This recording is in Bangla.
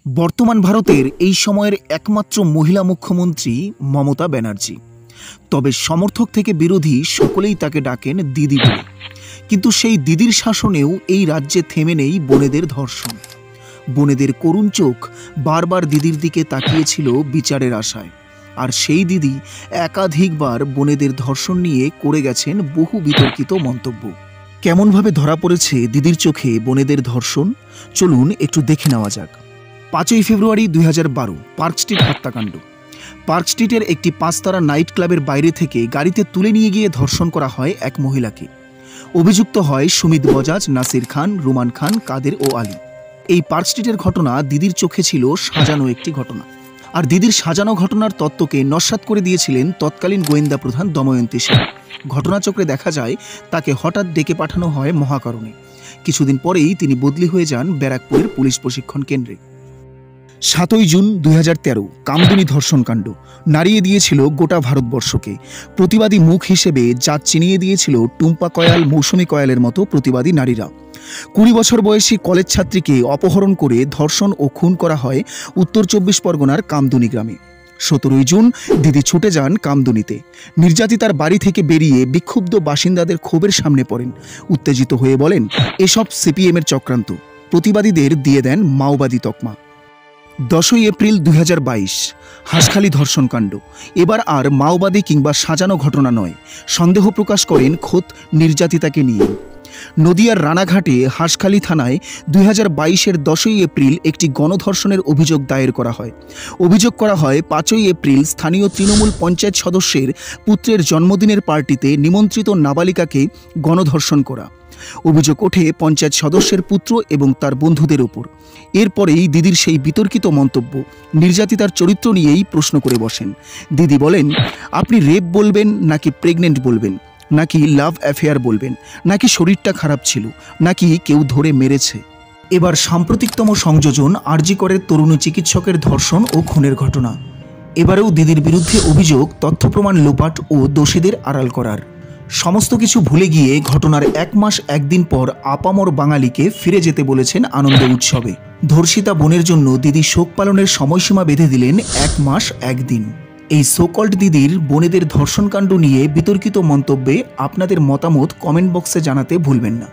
বর্তমান ভারতের এই সময়ের একমাত্র মহিলা মুখ্যমন্ত্রী মমতা ব্যানার্জি। তবে সমর্থক থেকে বিরোধী সকলেই তাকে ডাকেন দিদি বলে। কিন্তু সেই দিদির শাসনেও এই রাজ্যে থেমে নেই বোনেদের ধর্ষণ। বোনেদের করুণ চোখ বারবার দিদির দিকে তাকিয়েছিল বিচারের আশায়। আর সেই দিদি একাধিকবার বোনেদের ধর্ষণ নিয়ে করে গেছেন বহু বিতর্কিত মন্তব্য। কেমনভাবে ধরা পড়েছে দিদির চোখে বোনেদের ধর্ষণ, চলুন একটু দেখে নেওয়া যাক। 5ই ফেব্রুয়ারি 2012 পার্ক স্ট্রিট হত্যাকাণ্ড। পার্ক স্ট্রিটের একটি 5 তারা নাইট ক্লাবের বাইরে থেকে গাড়িতে তুলে নিয়ে গিয়ে ধর্ষণ করা হয় এক মহিলাকে। অভিযুক্ত হয় সুমিত বজাজ, নাসির খান, রুমান খান, কাদের ও আলী। এই পার্ক স্ট্রিটের ঘটনা দিদির চোখে ছিল সাজানো একটি ঘটনা। আর দিদির সাজানো ঘটনার তত্ত্বকে নস্যাৎ করে দিয়েছিলেন তৎকালীন গোয়েন্দা প্রধান দময়ন্তী সেন। ঘটনাচক্রে দেখা যায় তাকে হঠাৎ ডেকে পাঠানো হয় মহাকারণে। কিছুদিন পরেই তিনি বদলি হয়ে যান ব্যারাকপুরের পুলিশ প্রশিক্ষণ কেন্দ্রে। 7ই জুন 2013 কামদুনি ধর্ষণকাণ্ড নাড়িয়ে দিয়েছিল গোটা ভারতবর্ষকে। প্রতিবাদী মুখ হিসেবে জাত চিনিয়ে দিয়েছিল টুম্পা কয়াল, মৌসুমী কয়ালের মতো প্রতিবাদী নারীরা। 20 বছর বয়সী কলেজ ছাত্রীকে অপহরণ করে ধর্ষণ ও খুন করা হয় উত্তর 24 পরগনার কামদুনি গ্রামে। 17ই জুন দিদি ছুটে যান কামদুনিতে। নির্যাতিতার বাড়ি থেকে বেরিয়ে বিক্ষুব্ধ বাসিন্দাদের ক্ষোভের সামনে পড়েন। উত্তেজিত হয়ে বলেন, এসব সিপিএমের চক্রান্ত। প্রতিবাদীদের দিয়ে দেন মাওবাদী তকমা। 10ই এপ্রিল 2022 হাঁসখালি ধর্ষণকাণ্ড। এবার আর মাওবাদী কিংবা সাজানো ঘটনা নয়, সন্দেহ প্রকাশ করেন খোদ নির্যাতিতাকে নিয়ে। নদিয়ার রানাঘাটে হাঁসখালি থানায় 2022-এর 10ই এপ্রিল একটি গণধর্ষণের অভিযোগ দায়ের করা হয়। অভিযোগ করা হয় 5ই এপ্রিল স্থানীয় তৃণমূল পঞ্চায়েত সদস্যের পুত্রের জন্মদিনের পার্টিতে নিমন্ত্রিত নাবালিকাকে গণধর্ষণ করা। অভিযোগ ওঠে পঞ্চায়েত সদস্যের পুত্র এবং তার বন্ধুদের ওপর। এরপরেই দিদির সেই বিতর্কিত মন্তব্য। নির্যাতিতার চরিত্র নিয়েই প্রশ্ন করে বসেন। দিদি বলেন, আপনি রেপ বলবেন নাকি প্রেগনেন্ট বলবেন, নাকি লাভ অ্যাফেয়ার বলবেন, নাকি শরীরটা খারাপ ছিল, নাকি কেউ ধরে মেরেছে। এবার সাম্প্রতিকতম সংযোজন আরজি করের তরুণ চিকিৎসকের ধর্ষণ ও খুনের ঘটনা। এবারেও দিদির বিরুদ্ধে অভিযোগ তথ্য প্রমাণ লোপাট ও দোষীদের আড়াল করার। সমস্ত কিছু ভুলে গিয়ে ঘটনার 1 মাস 1 দিন পর আপামর বাঙালিকে ফিরে যেতে বলেছেন আনন্দ উৎসবে। ধর্ষিতা বোনের জন্য দিদি শোক পালনের সময়সীমা বেঁধে দিলেন 1 মাস 1 দিন। এই সোকল্ড দিদির বোনেদের ধর্ষণকাণ্ড নিয়ে বিতর্কিত মন্তব্যে আপনাদের মতামত কমেন্ট বক্সে জানাতে ভুলবেন না।